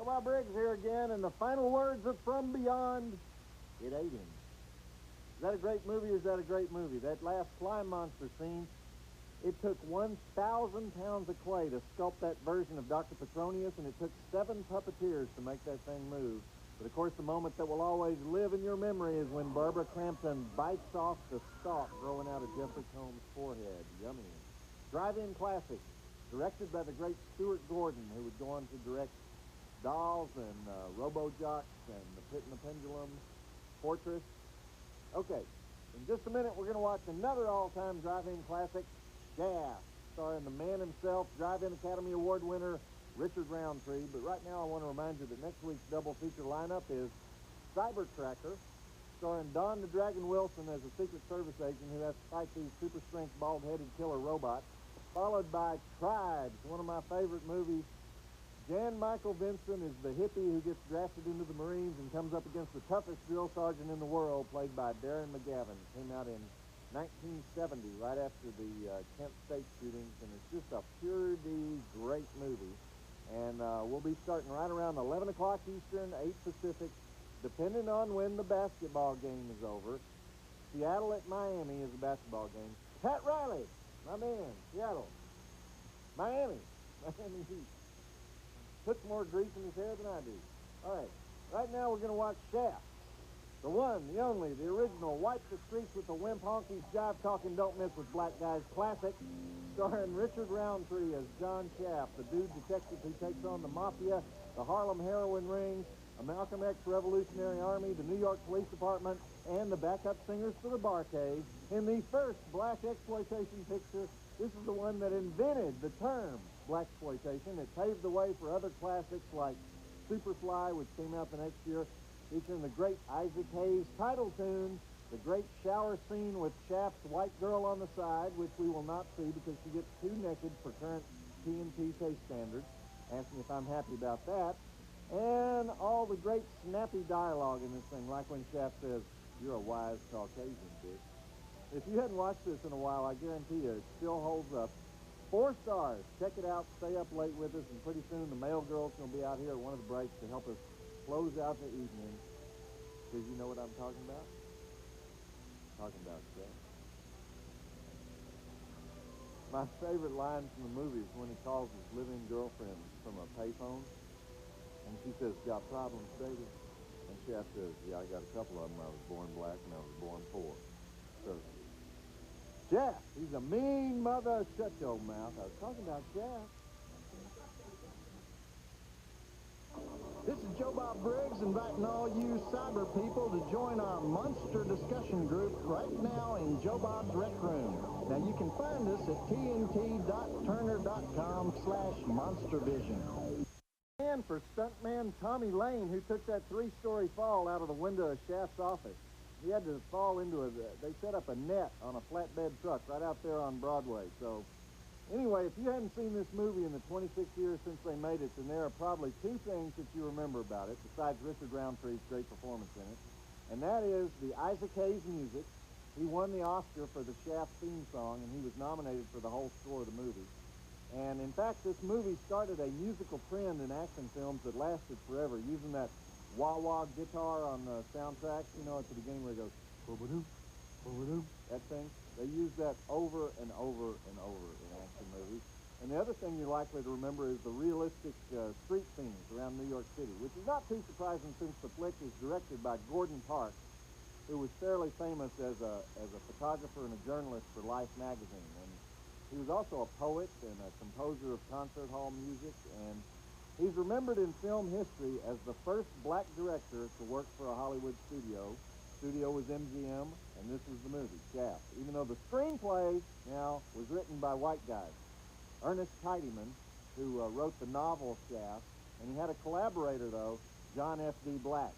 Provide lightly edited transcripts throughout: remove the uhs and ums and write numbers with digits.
Bob Briggs here again, and the final words of From Beyond, it ate him. Is that a great movie or is that a great movie? That last slime monster scene, it took 1,000 pounds of clay to sculpt that version of Dr. Petronius, and it took 7 puppeteers to make that thing move. But, of course, the moment that will always live in your memory is when Barbara Crampton bites off the stalk growing out of Jeffrey Combs' forehead. Yummy. Drive-in classic, directed by the great Stuart Gordon, who would go on to direct Dolls and Robo-Jocks and The Pit and the Pendulum, Fortress. Okay, in just a minute, we're going to watch another all-time drive-in classic, Shaft, starring the man himself, Drive-In Academy Award winner, Richard Roundtree. But right now, I want to remind you that next week's double feature lineup is Cyber Tracker, starring Don the Dragon Wilson as a Secret Service agent who has to fight these super-strength, bald-headed killer robots, followed by Tribes, one of my favorite movies. Jan Michael Vincent is the hippie who gets drafted into the Marines and comes up against the toughest drill sergeant in the world, played by Darren McGavin. It came out in 1970, right after the Kent State shootings, and it's just a purely great movie. And we'll be starting right around 11 o'clock Eastern, 8 Pacific, depending on when the basketball game is over. Seattle at Miami is a basketball game. Pat Riley, my man, Seattle. Miami Heat. Puts more grease in his hair than I do. All right, right now we're going to watch Shaft. The one, the only, the original, wipe the streets with the wimp honkies, jive talking, don't mess with black guys classic, starring Richard Roundtree as John Shaft, the dude detective who takes on the mafia, the Harlem heroin ring, a Malcolm X Revolutionary Army, the New York Police Department, and the backup singers for the Bar-Kays in the first black exploitation picture. This is the one that invented the term blaxploitation. It paved the way for other classics like Superfly, which came out the next year, featuring the great Isaac Hayes title tune, the great shower scene with Shaft's white girl on the side, which we will not see because she gets too naked for current TNT taste standards. Ask me if I'm happy about that. And all the great snappy dialogue in this thing, like when Shaft says, "You're a wise Caucasian, bitch." If you hadn't watched this in a while, I guarantee you it still holds up. 4 stars. Check it out. Stay up late with us, and pretty soon the mail girl's going to be out here at one of the breaks to help us close out the evening. Because you know what I'm talking about? Talking about Shaft. My favorite line from the movie is when he calls his live-in girlfriend from a payphone, and she says, "Got problems, baby?" And Shaft says, "Yeah, I got a couple of them. I was born black and I was born poor." So, Shaft, he's a mean mother. Shut your mouth. I was talking about Shaft. This is Joe Bob Briggs inviting all you cyber people to join our monster discussion group right now in Joe Bob's Rec Room. Now, you can find us at tnt.turner.com/monstervision. And for stuntman Tommy Lane, who took that 3-story fall out of the window of Shaft's office. He had to fall into they set up a net on a flatbed truck right out there on Broadway. So, anyway, if you hadn't seen this movie in the 26 years since they made it, then there are probably 2 things that you remember about it, besides Richard Roundtree's great performance in it. And that is the Isaac Hayes music. He won the Oscar for the Shaft theme song, and he was nominated for the whole score of the movie. And, in fact, this movie started a musical trend in action films that lasted forever, using that wah-wah guitar on the soundtracks, you know, at the beginning where it goes, "Boom-a-doom, boom-a-doom," that thing. They use that over and over and over in action movies. And the other thing you're likely to remember is the realistic street scenes around New York City, which is not too surprising since the flick is directed by Gordon Parks, who was fairly famous as a photographer and a journalist for Life magazine. And he was also a poet and a composer of concert hall music, and he's remembered in film history as the first black director to work for a Hollywood studio. Studio was MGM, and this was the movie, Shaft. Even though the screenplay now was written by white guys. Ernest Tidyman, who wrote the novel Shaft, and he had a collaborator, though, John F.D. Black,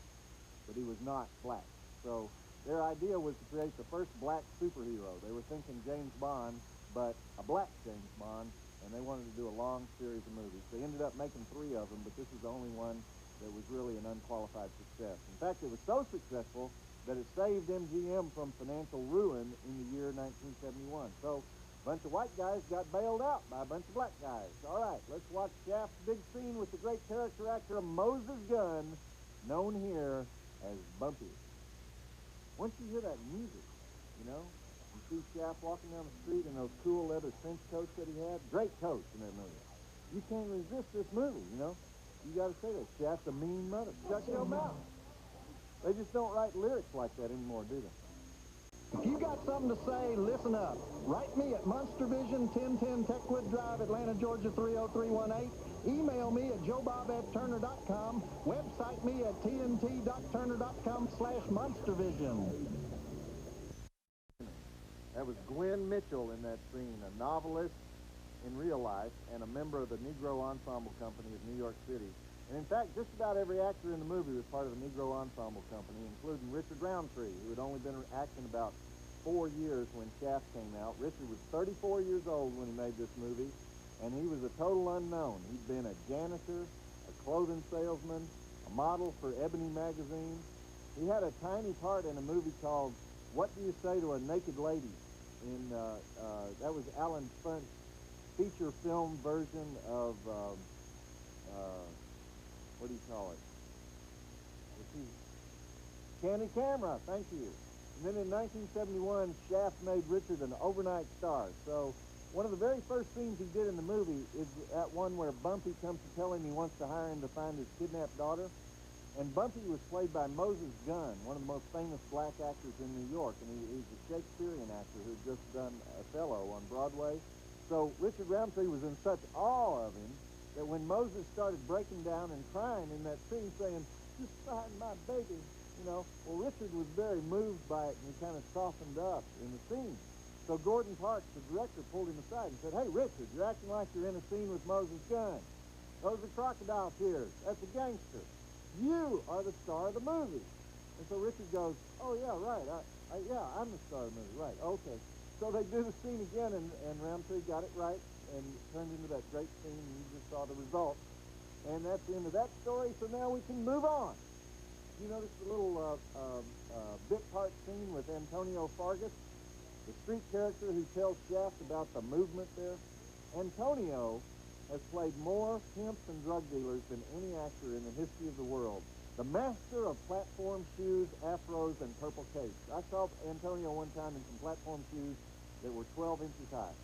but he was not black. So their idea was to create the first black superhero. They were thinking James Bond, but a black James Bond, and they wanted to do a long series of movies. They ended up making 3 of them, but this is the only one that was really an unqualified success. In fact, it was so successful that it saved MGM from financial ruin in the year 1971. So bunch of white guys got bailed out by a bunch of black guys. All right, let's watch Shaft's big scene with the great character actor Moses Gunn, known here as Bumpy. Once you hear that music, you know, you see Shaft walking down the street in those cool leather trench coats that he had. Great coats in that movie. You can't resist this movie, you know. You got to say that. Shaft's a mean mother. Shut your mouth. They just don't write lyrics like that anymore, do they? If you got something to say, listen up. Write me at Monstervision, 1010 Techwood Drive, Atlanta, Georgia, 30318. Email me at joebob@turner.com. Website me at tnt.turner.com/Monstervision. That was Glenn Mitchell in that scene, a novelist in real life and a member of the Negro Ensemble Company of New York City. And in fact, just about every actor in the movie was part of the Negro Ensemble Company, including Richard Roundtree, who had only been acting about 4 years when Shaft came out. Richard was 34 years old when he made this movie, and he was a total unknown. He'd been a janitor, a clothing salesman, a model for Ebony magazine. He had a tiny part in a movie called What Do You Say to a Naked Lady? That was Alan Funt's feature film version of, what do you call it? Candy Camera, thank you. And then in 1971, Shaft made Richard an overnight star. So one of the very first scenes he did in the movie is that one where Bumpy comes to tell him he wants to hire him to find his kidnapped daughter. And Bumpy was played by Moses Gunn, one of the most famous black actors in New York. And he's a Shakespearean actor who'd just done Othello on Broadway. So Richard Roundtree was in such awe of him that when Moses started breaking down and crying in that scene saying, "Just find my baby," you know, well, Richard was very moved by it, and he kind of softened up in the scene. So Gordon Parks, the director, pulled him aside and said, "Hey, Richard, you're acting like you're in a scene with Moses Gunn. Those are crocodile tears. That's a gangster. You are the star of the movie." And so Richard goes, "Oh, yeah, right. I'm the star of the movie. Right, okay." So they do the scene again, and Roundtree got it right and turned into that great scene, and you just saw the result. And that's the end of that story, so now we can move on. You notice the little bit part scene with Antonio Fargas, the street character who tells Shaft about the movement there? Antonio has played more pimps and drug dealers than any actor in the history of the world. The master of platform shoes, afros, and purple capes. I saw Antonio one time in some platform shoes that were 12 inches high.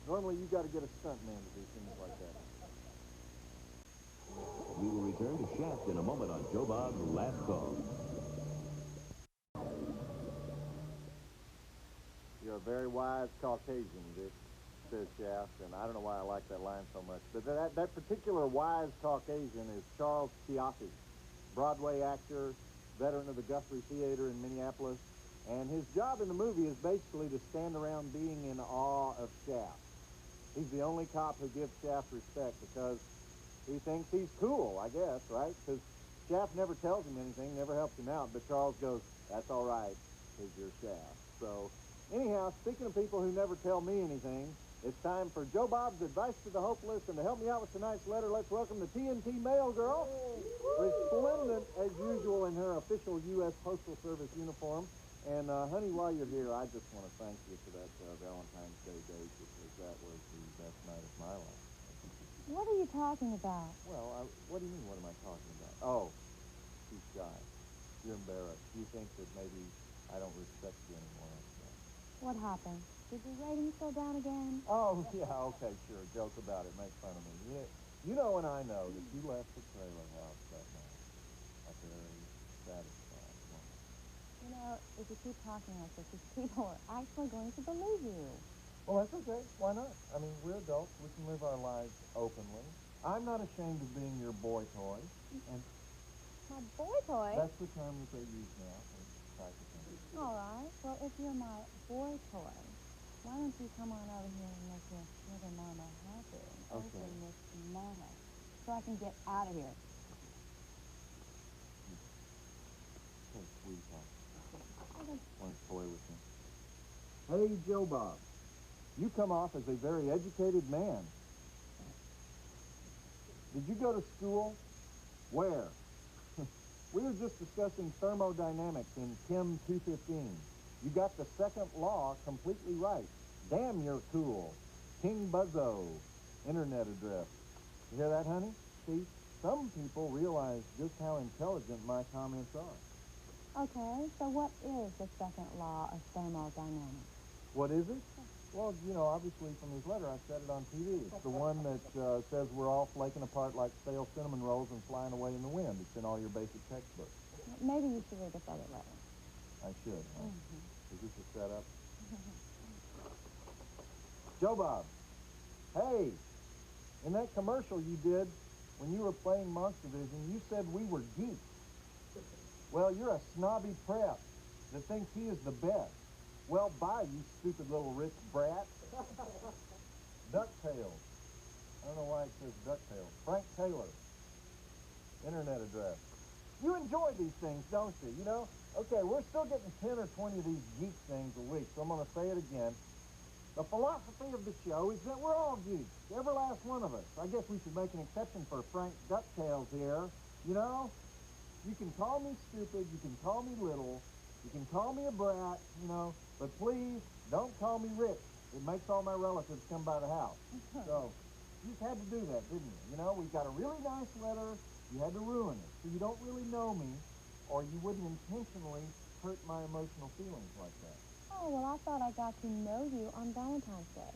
Normally, you got to get a stuntman to do things like that. We will return to Shaft in a moment on Joe Bob's Last Call. You're a very wise Caucasian, Dick, says Shaft, and I don't know why I like that line so much. But that particular wise Caucasian is Charles Ciaffi, Broadway actor, veteran of the Guthrie Theater in Minneapolis. And his job in the movie is basically to stand around being in awe of Shaft. He's the only cop who gives Shaft respect because he thinks he's cool, I guess, right? Because Shaft never tells him anything, never helps him out, but Charles goes, "That's all right, because you're Shaft." So, anyhow, speaking of people who never tell me anything, it's time for Joe Bob's Advice to the Hopeless, and to help me out with tonight's letter, let's welcome the TNT Mail Girl, resplendent as usual in her official U.S. Postal Service uniform. And, honey, while you're here, I just want to thank you for that Valentine's Day date, because that was the best night of my life. What are you talking about? Well, what do you mean, what am I talking about? Oh, she's shy. You're embarrassed. You think that maybe I don't respect you anymore. What happened? Did your ratings go down again? Oh, yeah, okay, sure. Joke about it. Make fun of me. You know and I know that you left the trailer house that night a very satisfied woman. You know, if you keep talking like this, these people are actually going to believe you. Well, that's okay. Why not? I mean, we're adults. We can live our lives openly. I'm not ashamed of being your boy toy. And My boy toy? that's the term that they use now for practicing. All right. Well, if you're my boy toy, why don't you come on over here and make your sugar mama happy? Okay. Open this mama so I can get out of here. So sweet, huh? Okay. Want to toy with me? Hey, Joe Bob. You come off as a very educated man. Did you go to school? Where? We were just discussing thermodynamics in Chem 215. You got the second law completely right. Damn, you're cool. King Buzzo. Internet address. You hear that, honey? See, some people realize just how intelligent my comments are. Okay, so what is the second law of thermodynamics? What is it? Well, you know, obviously from his letter, I said it on TV. It's the one that says we're all flaking apart like stale cinnamon rolls and flying away in the wind. It's in all your basic textbooks. Maybe you should read this other letter. I should, huh? Is this a setup? Joe Bob, hey, in that commercial you did when you were playing Monstervision, you said we were geeks. Well, you're a snobby prep that thinks he is the best. Well, bye, you stupid little rich brat. DuckTales. I don't know why it says DuckTales. Frank Taylor. Internet address. You enjoy these things, don't you? You know? Okay, we're still getting 10 or 20 of these geek things a week, so I'm going to say it again. The philosophy of the show is that we're all geeks, every last one of us. I guess we should make an exception for Frank DuckTales here. You know? You can call me stupid, you can call me little, you can call me a brat, you know, but please don't call me rich. It makes all my relatives come by the house. So, you just had to do that, didn't you? You know, we got a really nice letter, you had to ruin it. So you don't really know me, or you wouldn't intentionally hurt my emotional feelings like that. Oh, well, I thought I got to know you on Valentine's Day.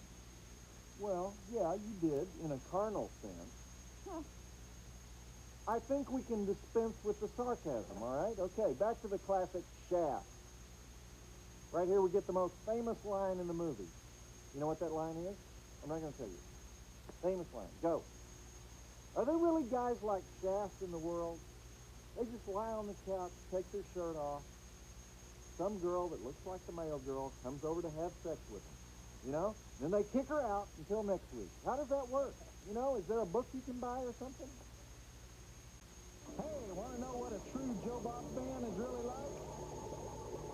Well, yeah, you did, in a carnal sense. Huh. I think we can dispense with the sarcasm, all right? Okay, back to the classic Shaft. Right here we get the most famous line in the movie. You know what that line is? I'm not going to tell you. Famous line. Go. Are there really guys like Shaft in the world? They just lie on the couch, take their shirt off. Some girl that looks like the male girl comes over to have sex with them. You know? Then they kick her out until next week. How does that work? You know, is there a book you can buy or something? Hey, want to know what a true Joe Bob fan is really like?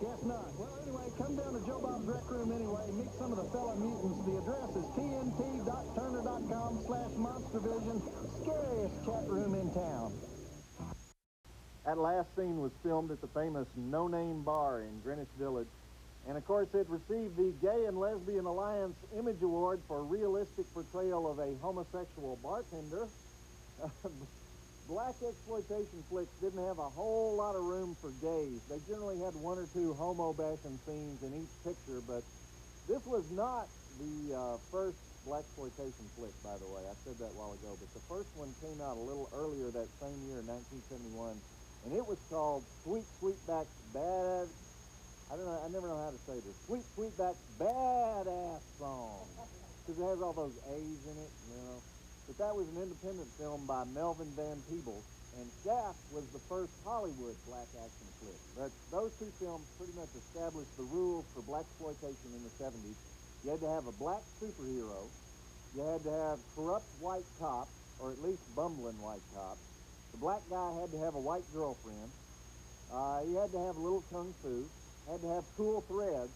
Guess not. Well, anyway, come down to Joe Bob's Rec Room anyway. Meet some of the fellow mutants. The address is tnt.turner.com/monstervision. Scariest chat room in town. That last scene was filmed at the famous No Name Bar in Greenwich Village. And, of course, it received the Gay and Lesbian Alliance Image Award for realistic portrayal of a homosexual bartender. Black exploitation flicks didn't have a whole lot of room for gays. They generally had one or two homo-bashing scenes in each picture, but this was not the first blaxploitation flick, by the way. I said that a while ago, but the first one came out a little earlier that same year, 1971, and it was called Sweet Sweetback's Bad... I never know how to say this. Sweet Sweetback's Badass Song, because it has all those A's in it, you know. But that was an independent film by Melvin Van Peebles, and Shaft was the first Hollywood black action flick. But those two films pretty much established the rules for blaxploitation in the 70s. You had to have a black superhero. You had to have corrupt white cops, or at least bumbling white cops. The black guy had to have a white girlfriend. He had to have a little kung fu. Had to have cool threads.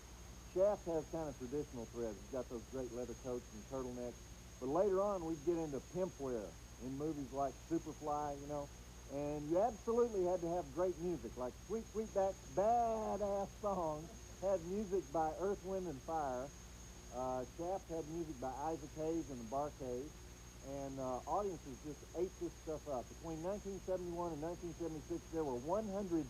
Shaft has kind of traditional threads. He's got those great leather coats and turtlenecks. But later on, we'd get into pimpwear in movies like Superfly, you know. And you absolutely had to have great music, like Sweet Sweetback's Badass Song had music by Earth, Wind, and Fire. Shaft had music by Isaac Hayes and the Bar-Kays. And audiences just ate this stuff up. Between 1971 and 1976, there were 115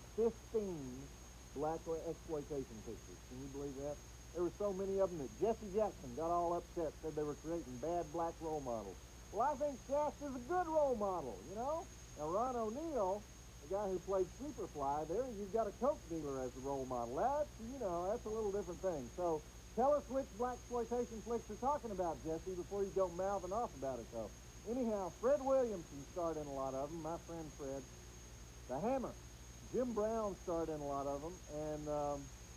black exploitation pictures. Can you believe that? There were so many of them that Jesse Jackson got all upset, said they were creating bad black role models. Well, I think Shaft is a good role model, you know? Now, Ron O'Neal, the guy who played Superfly, there you've got a coke dealer as the role model. That's, you know, that's a little different thing. So tell us which blaxploitation flicks you're talking about, Jesse, before you go mouthing off about it, though. Anyhow, Fred Williamson starred in a lot of them, my friend Fred. The Hammer. Jim Brown starred in a lot of them, and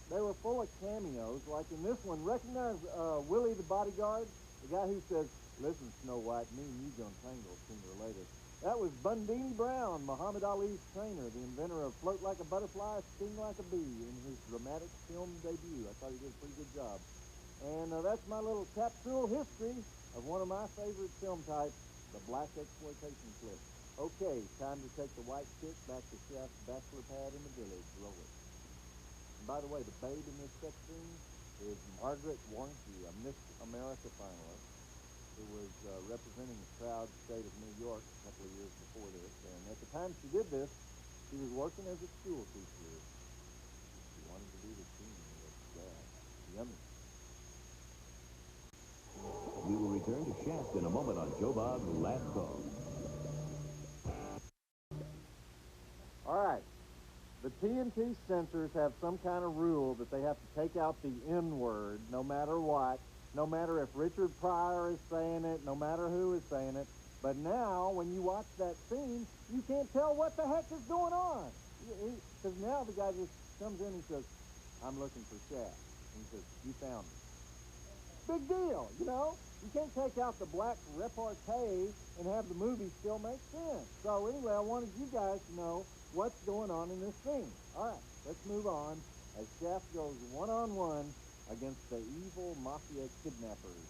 they were full of cameos. Like in this one, recognize Willie the bodyguard, the guy who says, "Listen, Snow White, me and you gonna tangle sooner or later." That was Bundini Brown, Muhammad Ali's trainer, the inventor of Float Like a Butterfly, Sting Like a Bee, in his dramatic film debut. I thought he did a pretty good job. And that's my little capsule history of one of my favorite film types, the black exploitation flick. Okay, time to take the white chick back to Shaft's bachelor pad in the village. Roll it. And by the way, the babe in this sex scene is Margaret Warnke, a Miss America finalist, who was representing the proud state of New York a couple of years before this. And at the time she did this, she was working as a school teacher. She wanted to do the singing with jazz. Yummy. We will return to Shaft in a moment on Joe Bob's Last Call. All right. The TNT censors have some kind of rule that they have to take out the N-word no matter what, no matter if Richard Pryor is saying it, no matter who is saying it. But now, when you watch that scene, you can't tell what the heck is going on. Because now the guy just comes in and says, I'm looking for Shaft. And he says, you found me. Big deal, you know? You can't take out the black repartee and have the movie still make sense. So anyway, I wanted you guys to know what's going on in this scene. All right, let's move on as Shaft goes one-on-one against the evil mafia kidnappers.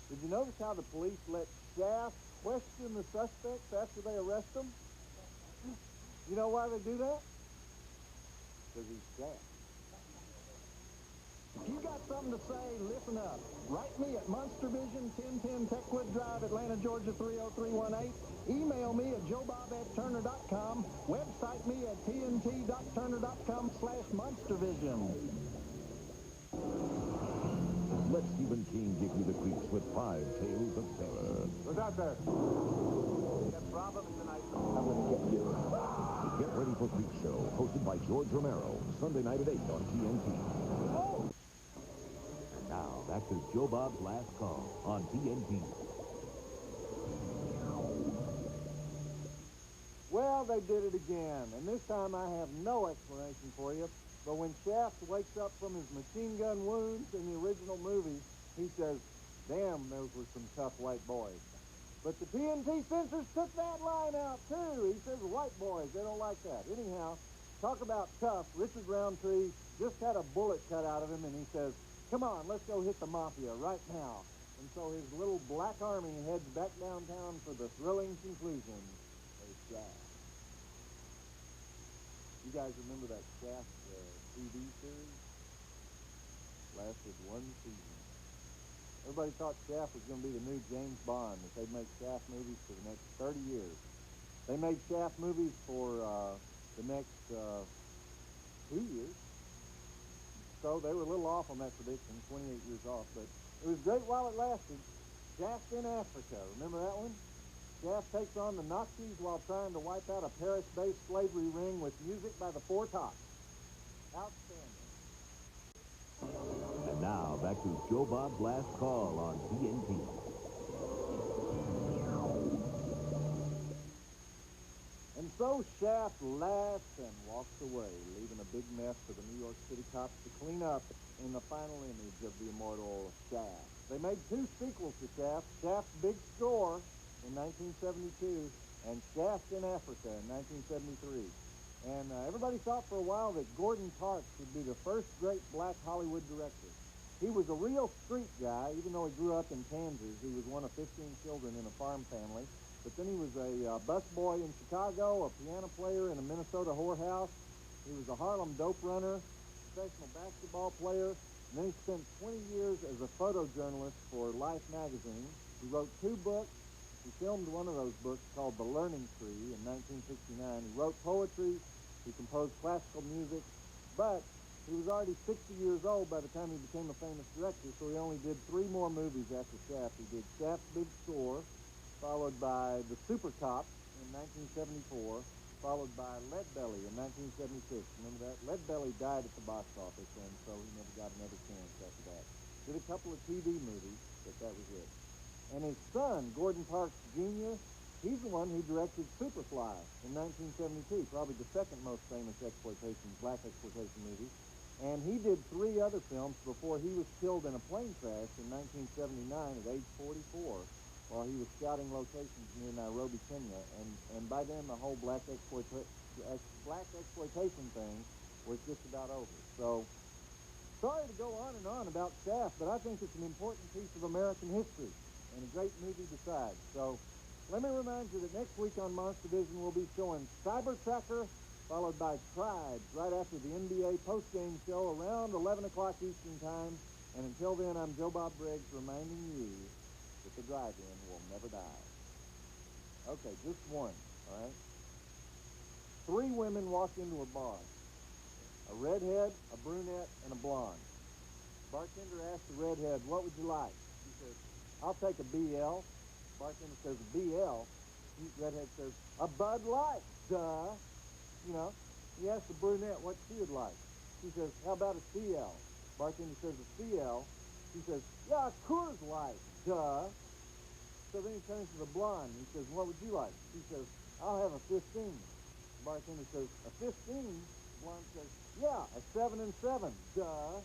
Did you notice how the police let Shaft question the suspects after they arrest them? You know why they do that? Because he's Shaft. If you got something to say, listen up. Write me at Monstervision, 1010 Techwood Drive, Atlanta, Georgia, 30318. Email me at joebob@turner.com. Website me at tnt.turner.com/Monstervision. Let Stephen King give you the creeps with 5 tales of terror. What's out there? Got problems tonight. I'm going to get you. Get ready for Creep Show, hosted by George Romero, Sunday night at 8 on TNT. And now, back to Joe Bob's Last Call on TNT. Well, they did it again, and this time I have no explanation for you. But when Shaft wakes up from his machine gun wounds in the original movie, he says, damn, those were some tough white boys. But the TNT censors took that line out, too. He says, white boys, they don't like that. Anyhow, talk about tough. Richard Roundtree just had a bullet cut out of him, and he says, come on, let's go hit the mafia right now. And so his little black army heads back downtown for the thrilling conclusion of Shaft. You guys remember that Shaft TV series? Lasted 1 season. Everybody thought Shaft was going to be the new James Bond, that they'd make Shaft movies for the next 30 years. They made Shaft movies for the next 2 years. So they were a little off on that prediction, 28 years off, but it was great while it lasted. Shaft in Africa, remember that one? Shaft takes on the Nazis while trying to wipe out a Paris-based slavery ring with music by the Four Tops. Outstanding. And now, back to Joe Bob's Last Call on TNT. And so Shaft laughs and walks away, leaving a big mess for the New York City cops to clean up in the final image of the immortal Shaft. They made 2 sequels to Shaft, Shaft's Big Score in 1972 and Shaft in Africa in 1973. And everybody thought for a while that Gordon Parks would be the first great black Hollywood director. He was a real street guy, even though he grew up in Kansas. He was one of 15 children in a farm family. But then he was a busboy in Chicago, a piano player in a Minnesota whorehouse. He was a Harlem dope runner, professional basketball player. And then he spent 20 years as a photojournalist for Life magazine. He wrote 2 books. He filmed one of those books called The Learning Tree in 1969. He wrote poetry. He composed classical music. But he was already 60 years old by the time he became a famous director, so he only did 3 more movies after Shaft. He did Shaft's Big Score, followed by The Super Cop in 1974, followed by Leadbelly in 1976. Remember that? Leadbelly died at the box office, and so he never got another chance after that. Did a couple of TV movies, but that was it. And his son, Gordon Parks Jr., he's the one who directed Superfly in 1972, probably the second most famous black exploitation movie. And he did 3 other films before he was killed in a plane crash in 1979 at age 44 while he was scouting locations near Nairobi, Kenya. And by then, the whole black exploitation thing was just about over. So, sorry to go on and on about Shaft, but I think it's an important piece of American history and a great movie besides. So, let me remind you that next week on Monstervision we'll be showing Cyber Tracker followed by Tribes right after the NBA postgame show around 11 o'clock Eastern Time. And until then, I'm Joe Bob Briggs reminding you that the drive-in will never die. Okay, just one, all right? 3 women walked into a bar. A redhead, a brunette, and a blonde. Bartender asked the redhead, what would you like? She says, I'll take a BL. Bartender says, a BL? Redhead says, a Bud Light, duh. You know, he asked the brunette what she would like. She says, how about a CL? Bartender says, a CL. She says, yeah, a Coors Light, duh. So then he turns to the blonde. He says, what would you like? She says, I'll have a 15. Bartender says, a 15? Blonde says, yeah, a 7 and 7, duh.